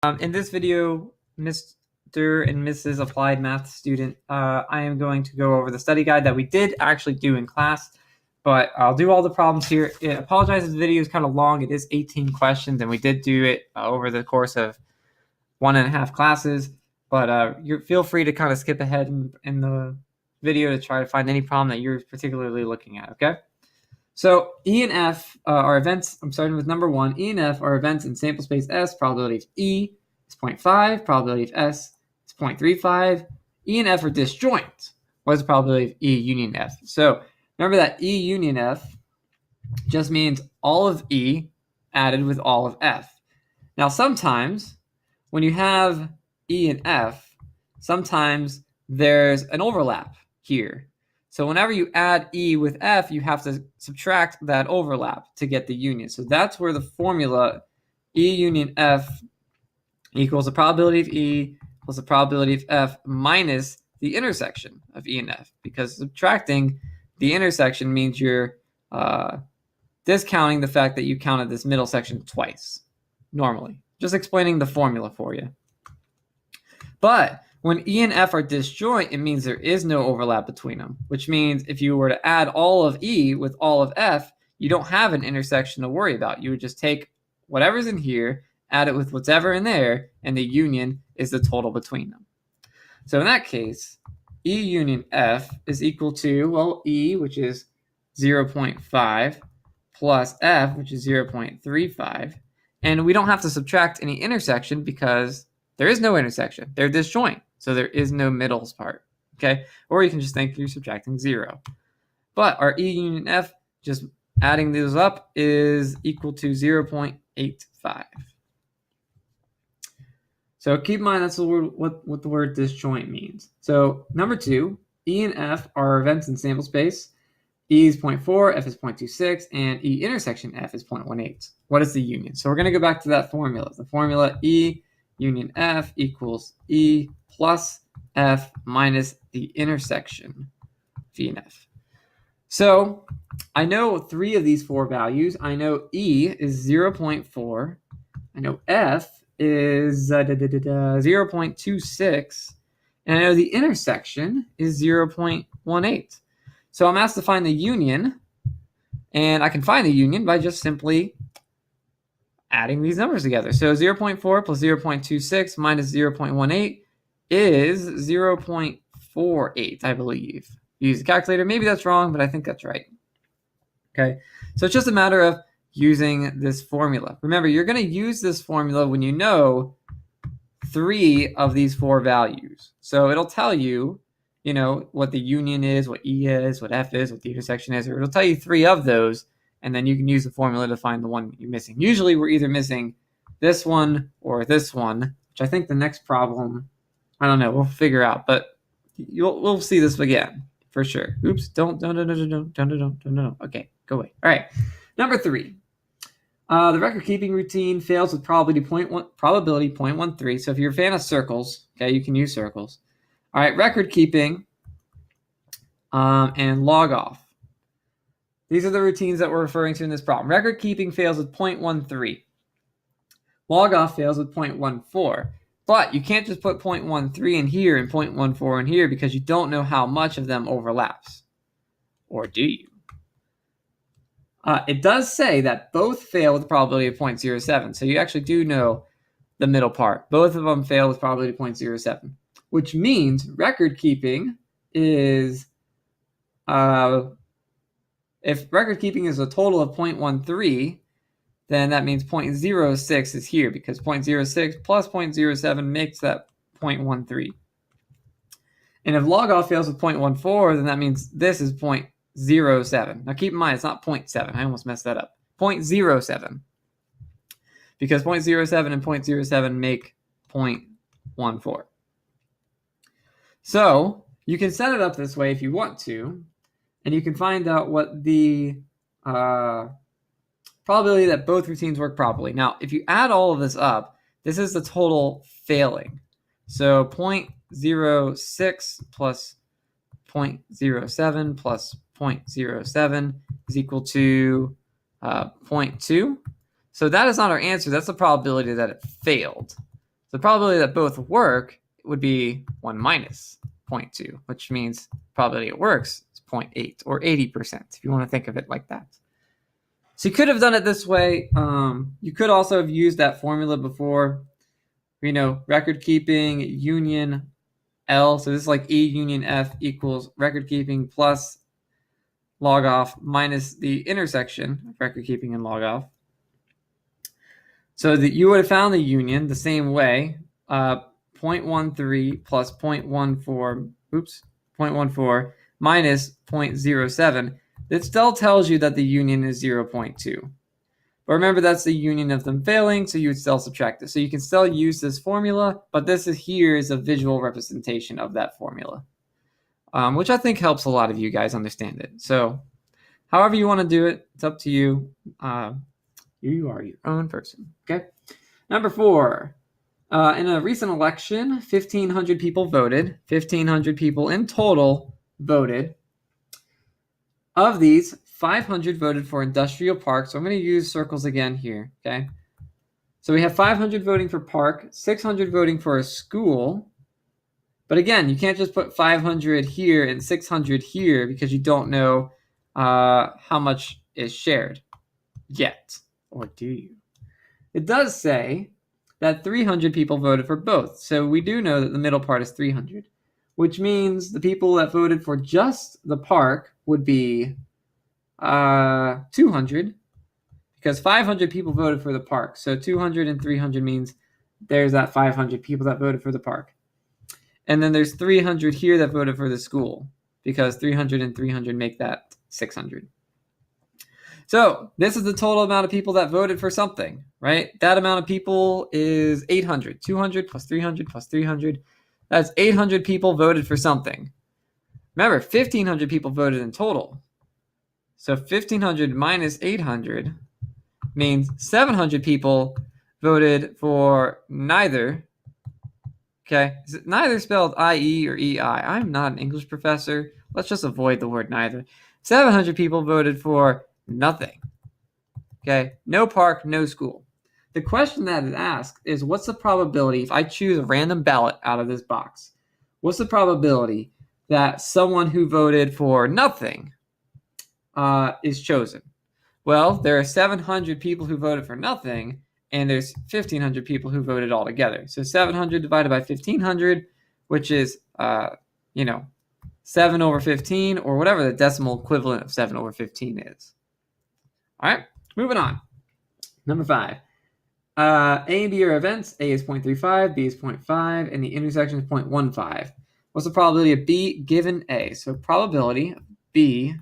In this video, Mr. and Mrs. Applied Math student, I am going to go over the study guide that we did actually do in class, but I'll do all the problems here. I apologize if the video is kind of long. It is 18 questions, and we did do it over the course of 1.5 classes, but you feel free to kind of skip ahead in the video to try to find any problem that you're particularly looking at, okay? So E and F are events. I'm starting with number 1. E and F are events in sample space S. Probability of E is 0.5. Probability of S is 0.35. E and F are disjoint. What is the probability of E union F? So remember that E union F just means all of E added with all of F. Now sometimes when you have E and F, sometimes there's an overlap here. So whenever you add E with F, you have to subtract that overlap to get the union. So that's where the formula E union F equals the probability of E plus the probability of F minus the intersection of E and F. Because subtracting the intersection means you're discounting the fact that you counted this middle section twice, normally. Just explaining the formula for you. But when E and F are disjoint, it means there is no overlap between them, which means if you were to add all of E with all of F, you don't have an intersection to worry about. You would just take whatever's in here, add it with whatever in there, and the union is the total between them. So in that case, E union F is equal to, well, E, which is 0.5, plus F, which is 0.35. And we don't have to subtract any intersection because there is no intersection. They're disjoint. So there is no middles part, okay? Or you can just think you're subtracting 0. But our E union F, just adding those up, is equal to 0.85. So keep in mind that's what the word disjoint means. So number 2, E and F are events in sample space. E is 0.4, F is 0.26, and E intersection F is 0.18. What is the union? So we're going to go back to that formula. The formula E union F equals E plus F minus the intersection V and F. So I know 3 of these 4 values. I know E is 0.4. I know F is 0.26. And I know the intersection is 0.18. So I'm asked to find the union. And I can find the union by just simply adding these numbers together. So 0.4 plus 0.26 minus 0.18 is 0.48, I believe. Use a calculator. Maybe that's wrong, but I think that's right. Okay, so it's just a matter of using this formula. Remember, you're going to use this formula when you know 3 of these 4 values. So it'll tell you, what the union is, what E is, what F is, what the intersection is, or it'll tell you 3 of those. And then you can use the formula to find the one you're missing. Usually we're either missing this one or this one, which I think the next problem, I don't know, we'll figure out. But we'll see this again for sure. Oops, don't. Okay, go away. All right, number 3. The record keeping routine fails with probability 0.13. So if you're a fan of circles, okay, you can use circles. All right, record keeping and log off. These are the routines that we're referring to in this problem. Record keeping fails with 0.13. Log off fails with 0.14. But you can't just put 0.13 in here and 0.14 in here because you don't know how much of them overlaps. Or do you? It does say that both fail with a probability of 0.07. So you actually do know the middle part. Both of them fail with probability of 0.07. Which means record keeping is... if record keeping is a total of 0.13, then that means 0.06 is here because 0.06 plus 0.07 makes that 0.13. And if log off fails with 0.14, then that means this is 0.07. Now keep in mind, it's not 0.7. I almost messed that up. 0.07. Because 0.07 and 0.07 make 0.14. So you can set it up this way if you want to. And you can find out what the probability that both routines work properly. Now, if you add all of this up, this is the total failing. So 0.06 plus 0.07 plus 0.07 is equal to 0.2. So that is not our answer. That's the probability that it failed. So the probability that both work would be 1 minus 0.2, which means probability it works is 0.8 or 80%, if you want to think of it like that. So you could have done it this way. You could also have used that formula before. Record keeping union L. So this is like E union F equals record keeping plus log off minus the intersection of record keeping and log off. So that you would have found the union the same way. 0.13 plus 0.14 minus 0.07. It still tells you that the union is 0.2. But remember, that's the union of them failing, so you would still subtract it. So you can still use this formula, but this here is a visual representation of that formula, which I think helps a lot of you guys understand it. So however you want to do it, it's up to you. You are your own person, okay? Number 4, in a recent election, 1,500 people voted. 1,500 people in total voted. Of these, 500 voted for industrial park. So I'm going to use circles again here, okay? So we have 500 voting for park, 600 voting for a school. But again, you can't just put 500 here and 600 here because you don't know how much is shared yet. Or do you? It does say that 300 people voted for both. So we do know that the middle part is 300, which means the people that voted for just the park would be 200, because 500 people voted for the park. So 200 and 300 means there's that 500 people that voted for the park. And then there's 300 here that voted for the school, because 300 and 300 make that 600. So this is the total amount of people that voted for something, right? That amount of people is 800. 200 plus 300 plus 300. That's 800 people voted for something. Remember, 1,500 people voted in total. So 1,500 minus 800 means 700 people voted for neither. Okay, is it neither spelled I-E or E-I? I'm not an English professor. Let's just avoid the word neither. 700 people voted for nothing. Okay, no park, no school. The question that is asked is, what's the probability, if I choose a random ballot out of this box, what's the probability that someone who voted for nothing is chosen? Well, there are 700 people who voted for nothing, and there's 1,500 people who voted all together. So 700 divided by 1,500, which is, 7 over 15, or whatever the decimal equivalent of 7 over 15 is. All right, moving on. Number 5. A and B are events. A is 0.35, B is 0.5, and the intersection is 0.15. What's the probability of B given A? So probability of B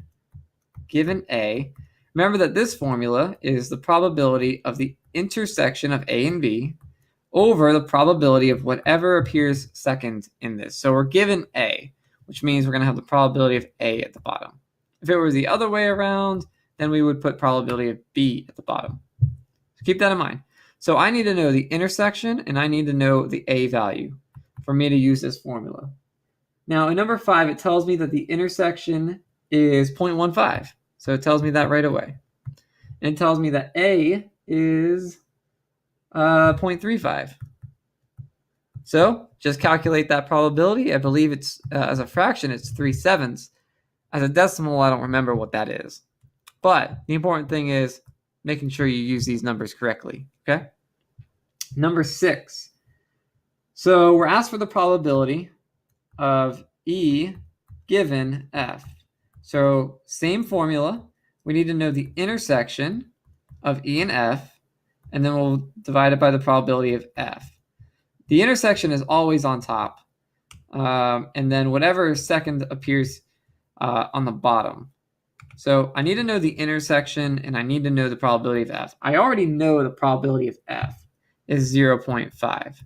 given A. Remember that this formula is the probability of the intersection of A and B over the probability of whatever appears second in this. So we're given A, which means we're going to have the probability of A at the bottom. If it was the other way around, then we would put probability of B at the bottom. So keep that in mind. So I need to know the intersection, and I need to know the A value for me to use this formula. Now, in number 5, it tells me that the intersection is 0.15. So it tells me that right away. And it tells me that A is 0.35. So just calculate that probability. I believe it's, as a fraction, it's 3/7. As a decimal, I don't remember what that is. But the important thing is making sure you use these numbers correctly, okay? Number 6. So we're asked for the probability of E given F. So same formula. We need to know the intersection of E and F, and then we'll divide it by the probability of F. The intersection is always on top, and then whatever second appears on the bottom. So I need to know the intersection, and I need to know the probability of F. I already know the probability of F is 0.5.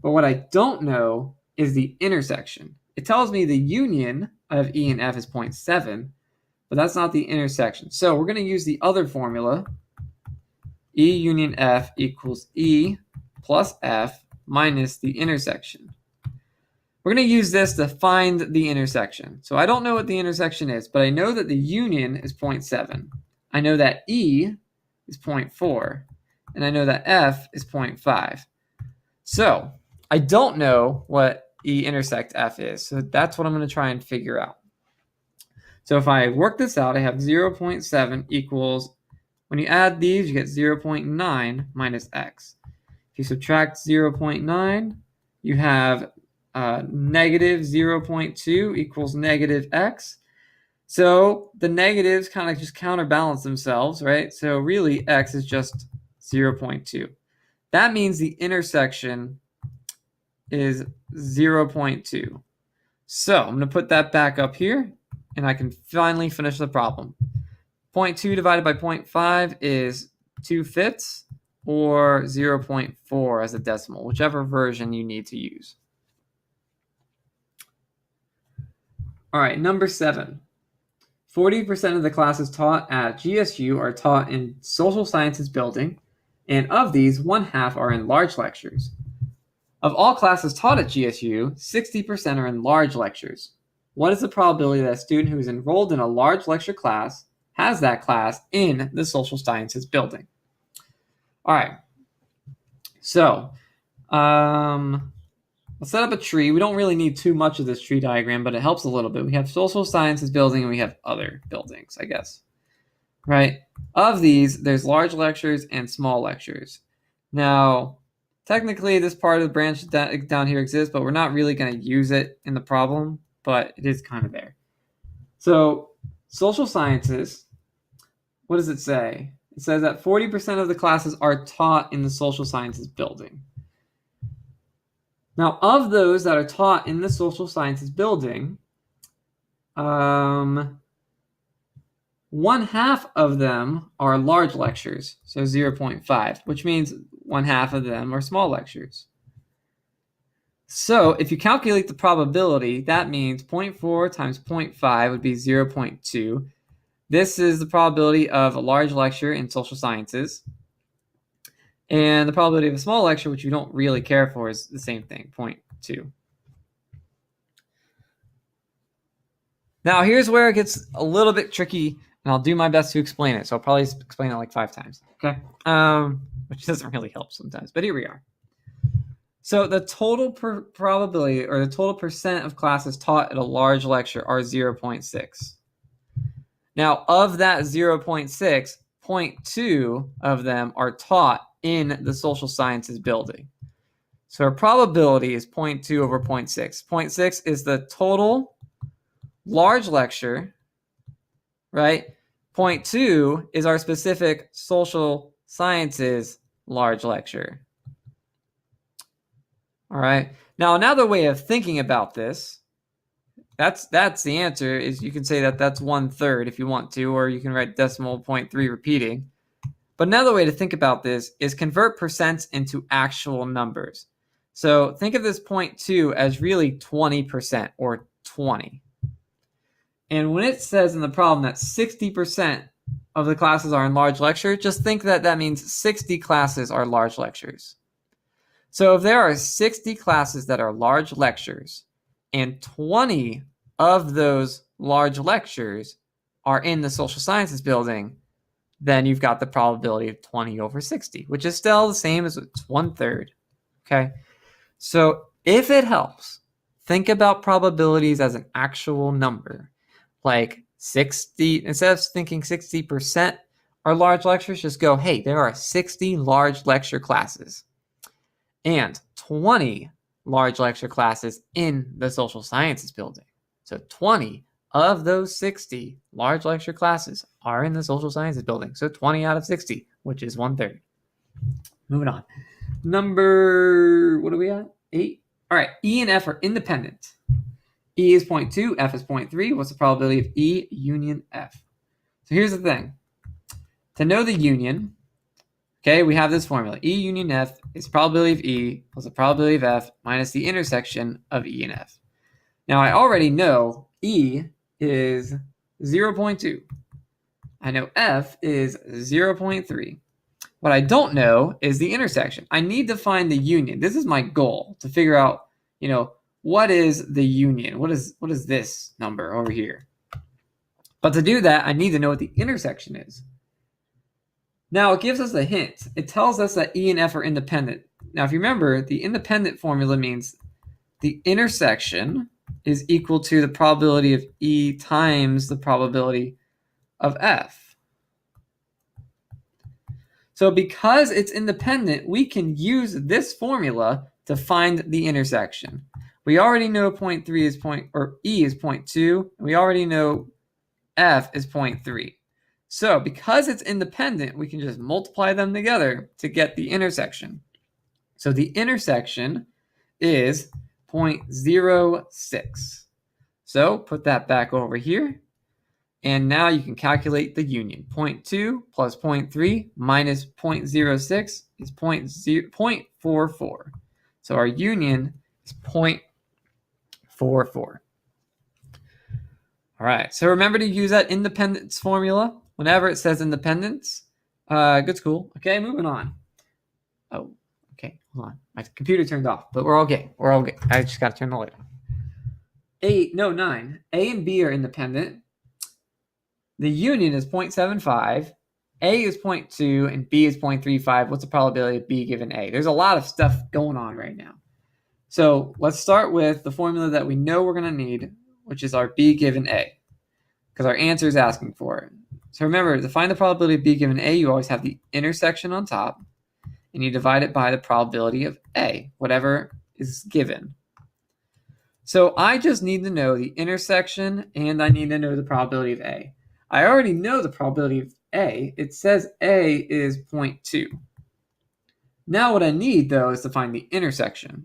But what I don't know is the intersection. It tells me the union of E and F is 0.7, but that's not the intersection. So we're going to use the other formula. E union F equals E plus F minus the intersection. We're going to use this to find the intersection. So I don't know what the intersection is, but I know that the union is 0.7. I know that E is 0.4, and I know that F is 0.5. So I don't know what E intersect F is, so that's what I'm going to try and figure out. So if I work this out, I have 0.7 equals, when you add these, you get 0.9 minus x. If you subtract 0.9, you have negative 0.2 equals negative x. So the negatives kind of just counterbalance themselves, right? So really x is just 0.2. That means the intersection is 0.2. So I'm going to put that back up here, and I can finally finish the problem. 0.2 divided by 0.5 is 2/5, or 0.4 as a decimal, whichever version you need to use. All right, number 7. 40% of the classes taught at GSU are taught in social sciences building, and of these, 1/2 are in large lectures. Of all classes taught at GSU, 60% are in large lectures. What is the probability that a student who is enrolled in a large lecture class has that class in the social sciences building? All right. So, let's set up a tree. We don't really need too much of this tree diagram, but it helps a little bit. We have social sciences building and we have other buildings, I guess. Right? Of these, there's large lectures and small lectures. Now, technically, this part of the branch down here exists, but we're not really going to use it in the problem, but it is kind of there. So, social sciences, what does it say? It says that 40% of the classes are taught in the social sciences building. Now, of those that are taught in the social sciences building, 1/2 of them are large lectures, so 0.5, which means 1/2 of them are small lectures. So if you calculate the probability, that means 0.4 times 0.5 would be 0.2. This is the probability of a large lecture in social sciences. And the probability of a small lecture, which you don't really care for, is the same thing, 0.2. Now, here's where it gets a little bit tricky, and I'll do my best to explain it. So I'll probably explain it like 5 times, okay? Which doesn't really help sometimes, but here we are. So the total probability, or the total percent of classes taught at a large lecture are 0.6. Now, of that 0.6, 0.2 of them are taught in the social sciences building. So our probability is 0.2 over 0.6. 0.6 is the total large lecture, right? 0.2 is our specific social sciences large lecture. All right. Now, another way of thinking about this, that's the answer, is you can say that that's 1/3 if you want to, or you can write decimal 0.3 repeating. But another way to think about this is convert percents into actual numbers. So think of this 0.2 as really 20%, or 20. And when it says in the problem that 60% of the classes are in large lecture, just think that that means 60 classes are large lectures. So if there are 60 classes that are large lectures, and 20 of those large lectures are in the social sciences building, then you've got the probability of 20 over 60, which is still the same as it's 1/3. Okay? So if it helps, think about probabilities as an actual number. Like 60, instead of thinking 60% are large lectures, just go, hey, there are 60 large lecture classes and 20 large lecture classes in the social sciences building. So 20 of those 60 large lecture classes are in the social sciences building. So 20 out of 60, which is 1/3. Moving on. Number, what are we at? 8. All right, E and F are independent. E is 0.2, F is 0.3. What's the probability of E union F? So here's the thing. To know the union, okay, we have this formula. E union F is probability of E plus the probability of F minus the intersection of E and F. Now, I already know E is 0.2. I know F is 0.3. What I don't know is the intersection. I need to find the union. This is my goal, to figure out, what is the union? What is this number over here? But to do that, I need to know what the intersection is. Now, it gives us a hint. It tells us that E and F are independent. Now, if you remember, the independent formula means the intersection is equal to the probability of E times the probability of F. So because it's independent, we can use this formula to find the intersection. We already know 0.3 is E is 0.2, and we already know F is 0.3. So because it's independent, we can just multiply them together to get the intersection. So the intersection is 0.06. So put that back over here. And now you can calculate the union. 0.2 plus 0.3 minus 0.06 is 0.44. So our union is 0.44. All right, so remember to use that independence formula whenever it says independence. Good school. Okay, moving on. Oh, okay, hold on. My computer turned off, but we're okay. We're okay. I just got to turn the light on. 9. A and B are independent. The union is 0.75, A is 0.2, and B is 0.35. What's the probability of B given A? There's a lot of stuff going on right now. So let's start with the formula that we know we're going to need, which is our B given A, because our answer is asking for it. So remember, to find the probability of B given A, you always have the intersection on top, and you divide it by the probability of A, whatever is given. So I just need to know the intersection, and I need to know the probability of A. I already know the probability of A. It says A is 0.2. Now what I need, though, is to find the intersection.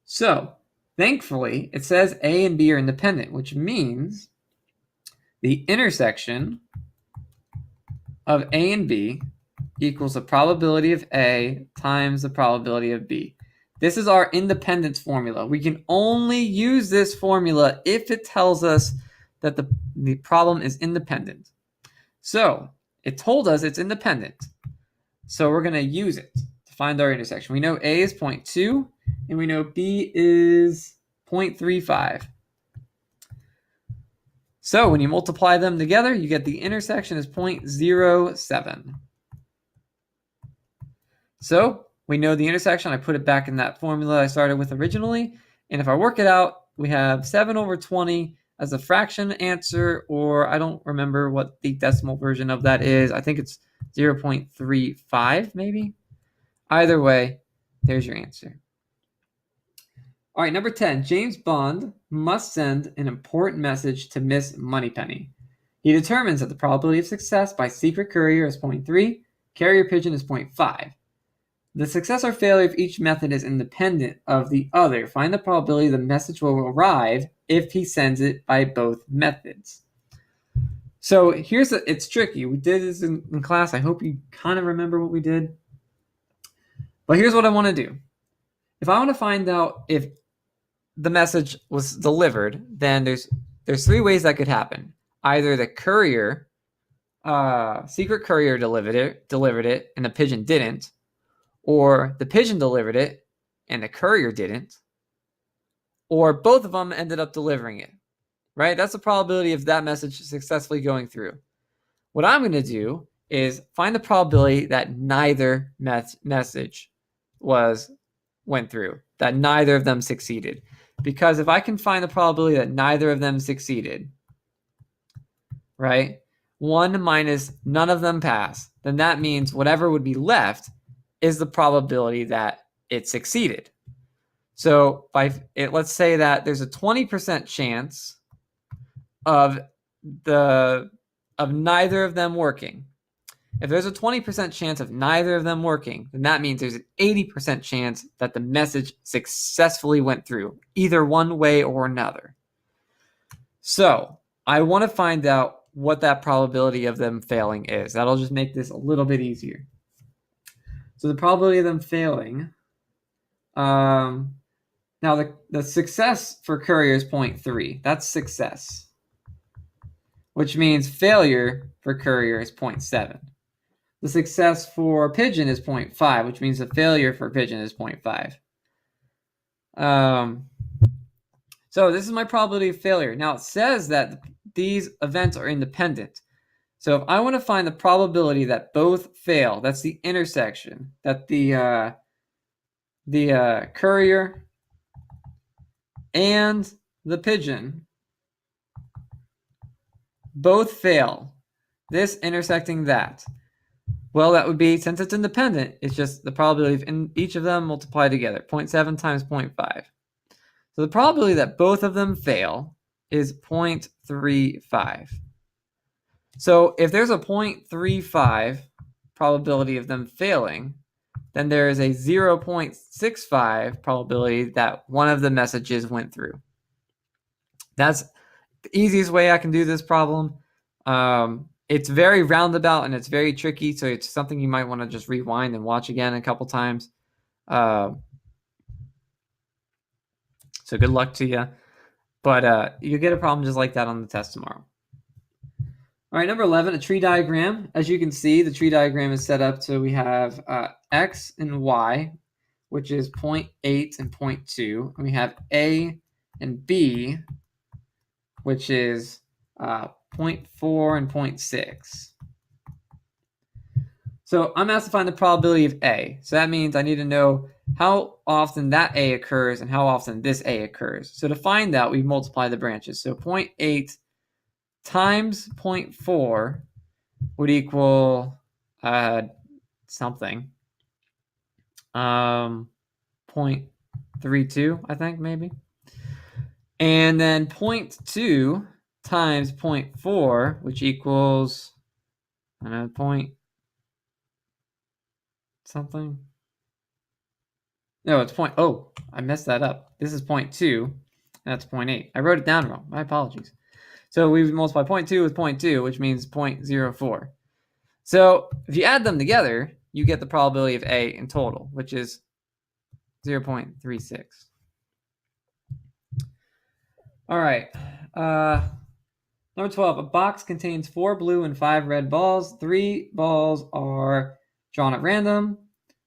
So, thankfully, it says A and B are independent, which means the intersection of A and B equals the probability of A times the probability of B. This is our independence formula. We can only use this formula if it tells us that the problem is independent. So it told us it's independent. So we're going to use it to find our intersection. We know A is 0.2 and we know B is 0.35. So when you multiply them together, you get the intersection is 0.07. So we know the intersection. I put it back in that formula I started with originally. And if I work it out, we have 7/20 as a fraction answer, or I don't remember what the decimal version of that is. I think it's 0.35 maybe. Either way, there's your answer. All right, number 10, James Bond must send an important message to Miss Moneypenny. He determines that the probability of success by secret courier is 0.3, carrier pigeon is 0.5. The success or failure of each method is independent of the other. Find the probability the message will arrive if he sends it by both methods. So it's tricky. We did this in class. I hope you kind of remember what we did. But here's what I want to do. If I want to find out if the message was delivered, then there's 3 ways that could happen. Either the courier, secret courier delivered it, and the pigeon didn't, or the pigeon delivered it and the courier didn't, or both of them ended up delivering it, right? That's the probability of that message successfully going through. What I'm going to do is find the probability that neither message went through, that neither of them succeeded. Because if I can find the probability that neither of them succeeded, right, 1 minus none of them pass, then that means whatever would be left is the probability that it succeeded. So let's say that there's a 20% chance of neither of them working. If there's a 20% chance of neither of them working, then that means there's an 80% chance that the message successfully went through, either one way or another. So I want to find out what that probability of them failing is. That'll just make this a little bit easier. So the probability of them failing, now the success for courier is 0.3. That's success, which means failure for courier is 0.7. The success for pigeon is 0.5, which means the failure for pigeon is 0.5. So this is my probability of failure. Now it says that these events are independent. So if I want to find the probability that both fail, that's the intersection, that the the courier and the pigeon both fail, this intersecting that, well, that would be, since it's independent, it's just the probability of each of them multiplied together, 0.7 times 0.5. So the probability that both of them fail is 0.35. So if there's a 0.35 probability of them failing, then there is a 0.65 probability that one of the messages went through. That's the easiest way I can do this problem. It's very roundabout and it's very tricky, so it's something you might want to just rewind and watch again a couple times. So good luck to you. But you'll get a problem just like that on the test tomorrow. All right, number 11, a tree diagram. As you can see, the tree diagram is set up so we have X and Y, which is 0.8 and 0.2. And we have A and B, which is 0.4 and 0.6. So I'm asked to find the probability of A. So that means I need to know how often that A occurs and how often this A occurs. So to find that, we multiply the branches. So 0.8 times 0.4 would equal something. 0.32, I think, maybe. And then 0.2 times 0.4, which equals, I don't know, point something. No, it's point, oh, I messed that up. This is 0.2, and that's 0.8. I wrote it down wrong. My apologies. So we multiply 0.2 with 0.2, which means 0.04. So if you add them together, you get the probability of A in total, which is 0.36. All right. Number 12, a box contains 4 blue and 5 red balls. 3 balls are drawn at random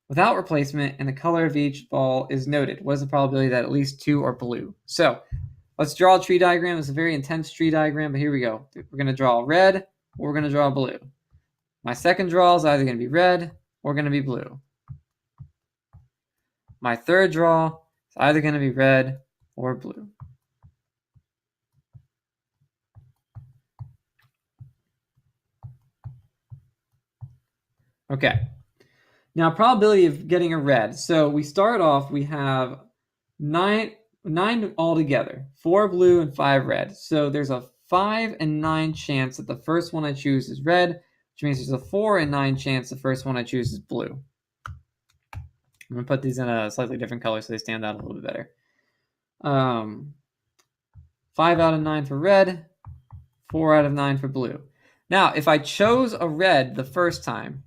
without replacement, and the color of each ball is noted. What is the probability that at least 2 are blue? So let's draw a tree diagram. It's a very intense tree diagram, but here we go. We're going to draw red, or we're going to draw blue. My second draw is either going to be red or going to be blue. My third draw is either going to be red or blue. Okay. Now, probability of getting a red. So we start off, we have nine altogether, 4 blue and 5 red. So there's a 5 and 9 chance that the first one I choose is red, which means there's a 4 and 9 chance the first one I choose is blue. I'm going to put these in a slightly different color so they stand out a little bit better. 5 out of 9 for red, 4 out of 9 for blue. Now, if I chose a red the first time,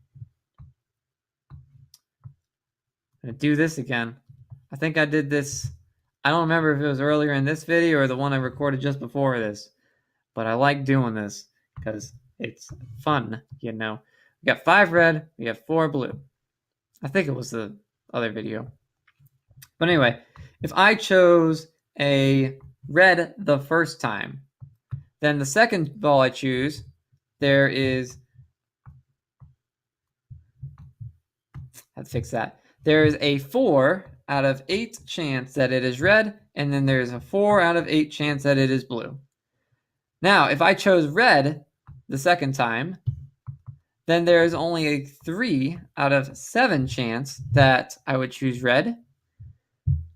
I'm going to do this again. I think I did this. I don't remember if it was earlier in this video or the one I recorded just before this, but I like doing this because it's fun, you know. We got 5 red, we have 4 blue. I think it was the other video. But anyway, if I chose a red the first time, then the second ball I choose, there is, let's fix that. There is a 4 out of 8 chance that it is red, and then there's a 4 out of 8 chance that it is blue. Now, if I chose red the second time, then there is only a 3 out of 7 chance that I would choose red,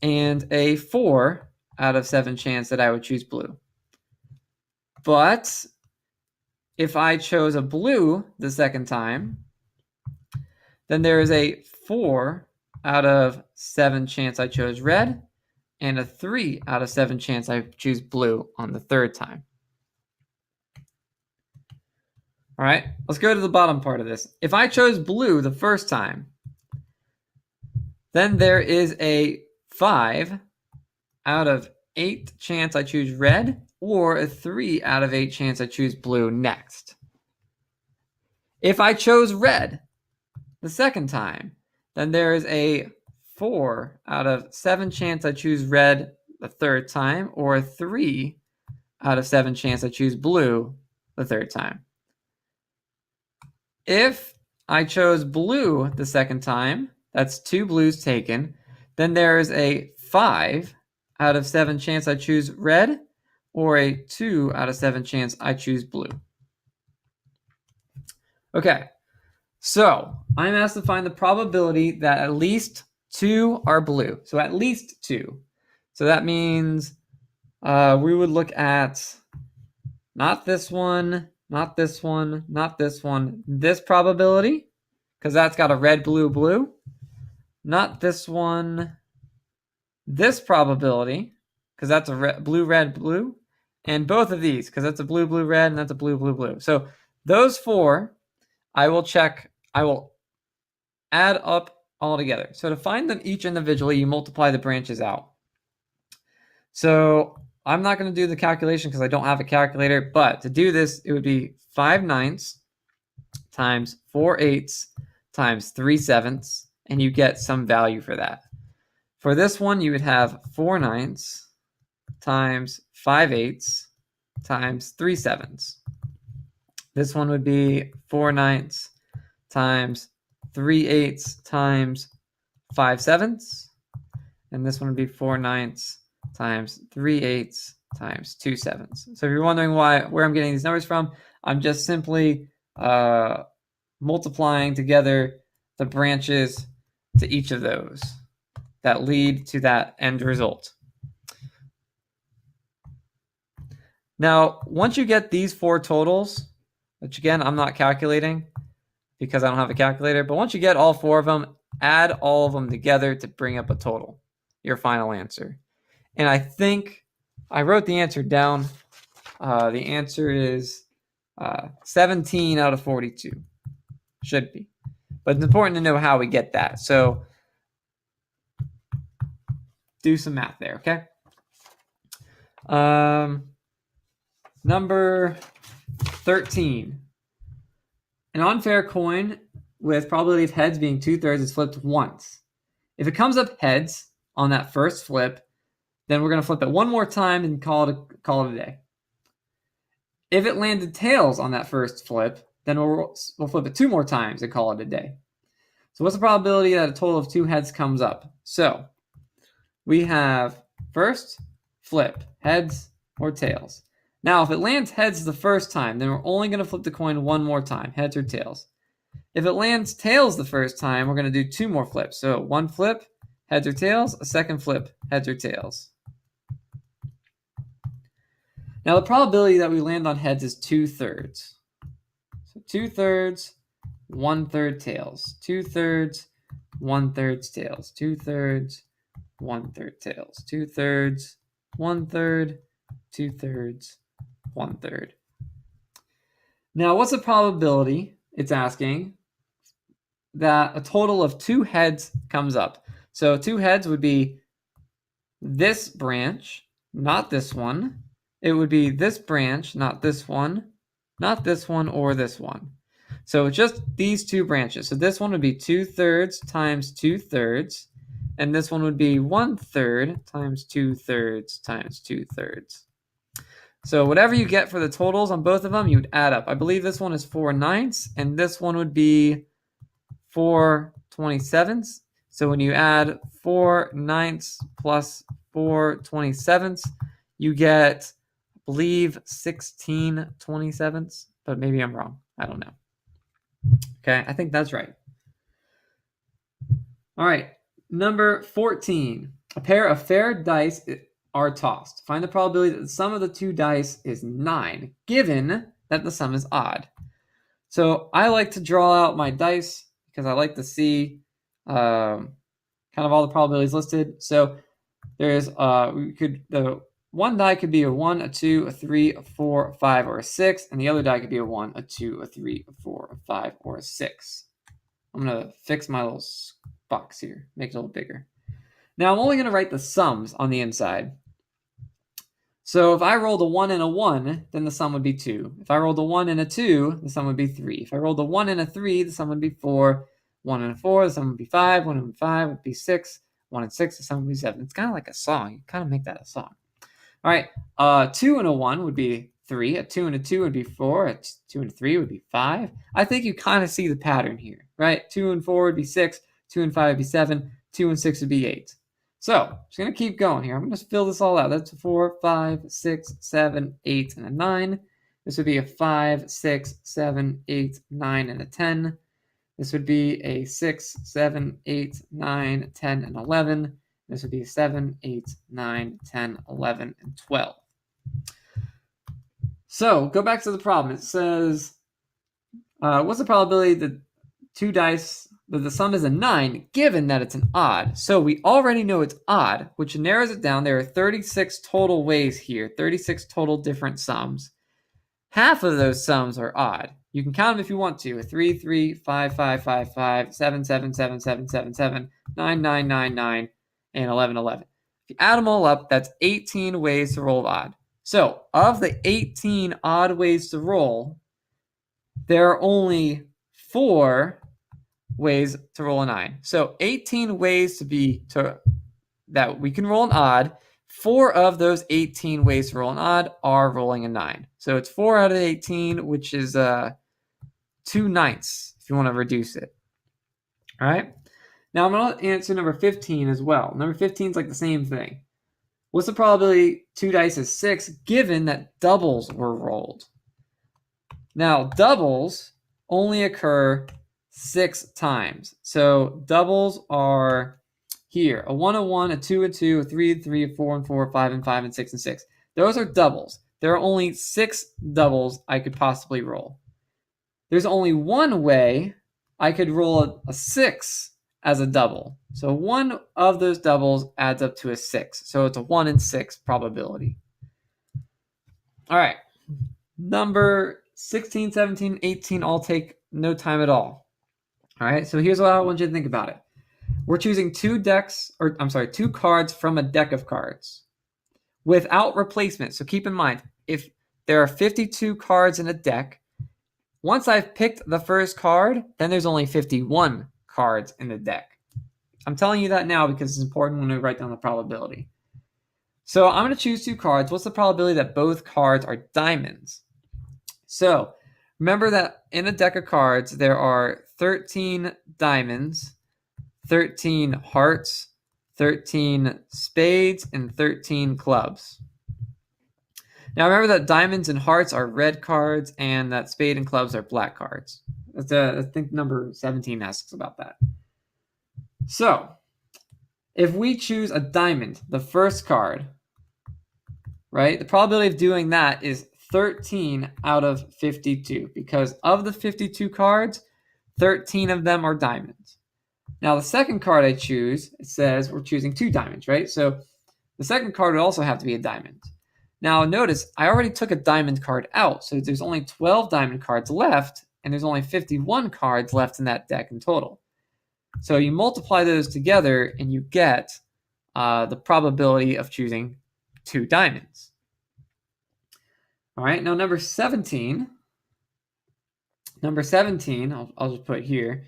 and a 4 out of 7 chance that I would choose blue. But if I chose a blue the second time, then there is a 4 out of 7 chance I chose red, and a 3 out of 7 chance I choose blue on the third time. All right, let's go to the bottom part of this. If I chose blue the first time, then there is a 5 out of 8 chance I choose red, or a 3 out of 8 chance I choose blue next. If I chose red the second time, then there is a 4 out of 7 chance I choose red the third time, or a 3 out of 7 chance I choose blue the third time. If I chose blue the second time, that's 2 blues taken, then there is a 5 out of 7 chance I choose red, or a 2 out of 7 chance I choose blue. Okay, so I'm asked to find the probability that at least 2 are blue. So at least 2. So that means we would look at not this one, not this one, not this one, this probability, because that's got a red, blue, blue. Not this one, this probability, because that's a blue, red, blue. And both of these, because that's a blue, blue, red, and that's a blue, blue, blue. So those 4, I will add up all together. So to find them each individually, you multiply the branches out. So I'm not going to do the calculation because I don't have a calculator, but to do this, it would be 5/9 times 4/8 times 3/7, and you get some value for that. For this one, you would have 4/9 times 5/8 times 3/7. This one would be 4/9 times 3/8 times 5/7, and this one would be 4/9 times 3/8 times 2/7. So if you're wondering where I'm getting these numbers from, I'm just simply multiplying together the branches to each of those that lead to that end result. Now, once you get these 4 totals, which again, I'm not calculating because I don't have a calculator, but once you get all 4 of them, add all of them together to bring up a total, your final answer. And I think I wrote the answer down. The answer is 17 out of 42. Should be. But it's important to know how we get that. So do some math there, okay? Number 13. An unfair coin with probability of heads being 2/3 is flipped once. If it comes up heads on that first flip, then we're going to flip it one more time and call it a day. If it landed tails on that first flip, then we'll flip it 2 more times and call it a day. So what's the probability that a total of 2 heads comes up? So we have first flip, heads or tails. Now, if it lands heads the first time, then we're only going to flip the coin 1 more time, heads or tails. If it lands tails the first time, we're going to do 2 more flips. So 1 flip, heads or tails, a second flip, heads or tails. Now, the probability that we land on heads is 2/3. So 2/3, 1/3 tails. 2/3, 1/3 tails. 2/3, 1/3 tails. 2/3, 1/3, 2/3, 1/3. Now, what's the probability, it's asking, that a total of 2 heads comes up? So 2 heads would be this branch, not this one. It would be this branch, not this one, not this one, or this one. So just these 2 branches. So this one would be 2/3 times 2/3, and this one would be 1/3 times 2/3 times 2/3. So whatever you get for the totals on both of them, you would add up. I believe this one is 4/9, and this one would be 4/27. So when you add 4/9 plus 4/27, you get, I believe, 16/27, but maybe I'm wrong. I don't know. Okay, I think that's right. All right, number 14. A pair of fair dice are tossed. Find the probability that the sum of the 2 dice is 9, given that the sum is odd. So I like to draw out my dice because I like to see kind of all the probabilities listed. So there's the one die could be a 1, a 2, a 3, a 4, a 5, or a 6, and the other die could be a 1, a 2, a 3, a 4, a 5, or a 6. I'm going to fix my little box here, make it a little bigger. Now I'm only going to write the sums on the inside. So if I rolled a 1 and a 1, then the sum would be 2. If I rolled a 1 and a 2, the sum would be 3. If I rolled a 1 and a 3, the sum would be 4. 1 and a 4, the sum would be 5. 1 and 5 would be 6. 1 and 6, the sum would be 7. It's kind of like a song. You kind of make that a song. All right, 2 and a 1 would be 3. A 2 and a 2 would be 4. A 2 and a 3 would be 5. I think you kind of see the pattern here, right? 2 and 4 would be 6. 2 and 5 would be 7. 2 and 6 would be 8. So just going to keep going here. I'm going to fill this all out. That's a 4, 5, 6, 7, 8, and a 9. This would be a 5, 6, 7, 8, 9, and a 10. This would be a 6, 7, 8, 9, 10, and 11. This would be 7, 8, 9, 10, 11, and 12. So go back to the problem. It says, what's the probability that two dice, that the sum is a 9, given that it's an odd? So we already know it's odd, which narrows it down. There are 36 total ways here, 36 total different sums. Half of those sums are odd. You can count them if you want to. 3, 3, 5, 5, 5, 5, 7, 7, 7, 7, 7, 7, 9, 9, 9, 9, and 11, 11. If you add them all up, that's 18 ways to roll odd. So of the 18 odd ways to roll, there are only 4 ways to roll a 9. So 18 ways that we can roll an odd. 4 of those 18 ways to roll an odd are rolling a 9. So it's 4 out of 18, which is 2/9 if you want to reduce it. All right. Now I'm going to answer number 15 as well. Number 15 is like the same thing. What's the probability 2 dice is 6, given that doubles were rolled? Now, doubles only occur 6 times. So doubles are here: a 1 and 1, a 2 and 2, a 3 and 3, a 4 and 4, a 5 and 5, and 6 and 6. Those are doubles. There are only 6 doubles I could possibly roll. There's only one way I could roll a 6 as a double. So one of those doubles adds up to a 6. So it's a 1 in 6 probability. All right. Number 16, 17, 18 all take no time at all. All right. So here's what I want you to think about it. We're choosing 2 cards from a deck of cards without replacement. So keep in mind, if there are 52 cards in a deck, once I've picked the first card, then there's only 51 cards in the deck. I'm telling you that now because it's important when we write down the probability. So I'm going to choose 2 cards. What's the probability that both cards are diamonds? So remember that in a deck of cards, there are 13 diamonds, 13 hearts, 13 spades, and 13 clubs. Now remember that diamonds and hearts are red cards and that spade and clubs are black cards. I think number 17 asks about that. So if we choose a diamond, the first card, right, the probability of doing that is 13 out of 52, because of the 52 cards, 13 of them are diamonds. Now the second card I choose, it says we're choosing 2 diamonds, right? So the second card would also have to be a diamond. Now notice I already took a diamond card out, so there's only 12 diamond cards left, and there's only 51 cards left in that deck in total. So you multiply those together and you get the probability of choosing 2 diamonds. All right, now number 17, I'll just put here,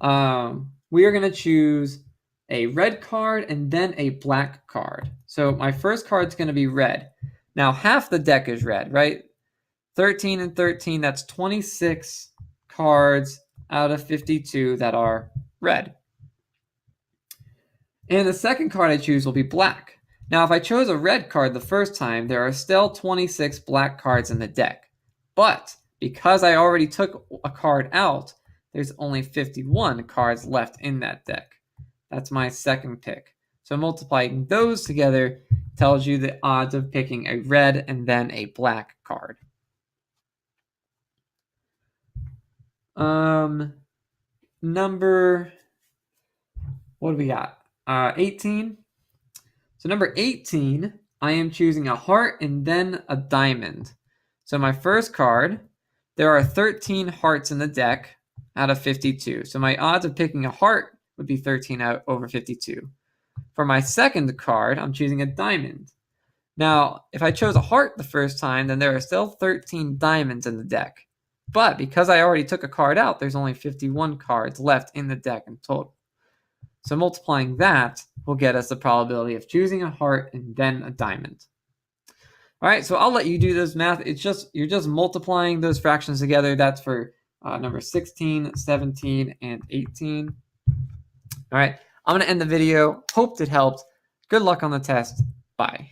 we are going to choose a red card and then a black card. So my first card is going to be red. Now half the deck is red, right? 13 and 13, that's 26 cards out of 52 that are red. And the second card I choose will be black. Now if I chose a red card the first time, there are still 26 black cards in the deck. But because I already took a card out, there's only 51 cards left in that deck. That's my second pick. So multiplying those together tells you the odds of picking a red and then a black card. Number, what do we got? 18. So number 18, I am choosing a heart and then a diamond. So my first card, there are 13 hearts in the deck out of 52. So my odds of picking a heart would be 13 out over 52. For my second card, I'm choosing a diamond. Now, if I chose a heart the first time, then there are still 13 diamonds in the deck. But because I already took a card out, there's only 51 cards left in the deck in total. So multiplying that will get us the probability of choosing a heart and then a diamond. All right, so I'll let you do this math. You're just multiplying those fractions together. That's for number 16, 17, and 18. All right, I'm going to end the video. Hope it helped. Good luck on the test. Bye.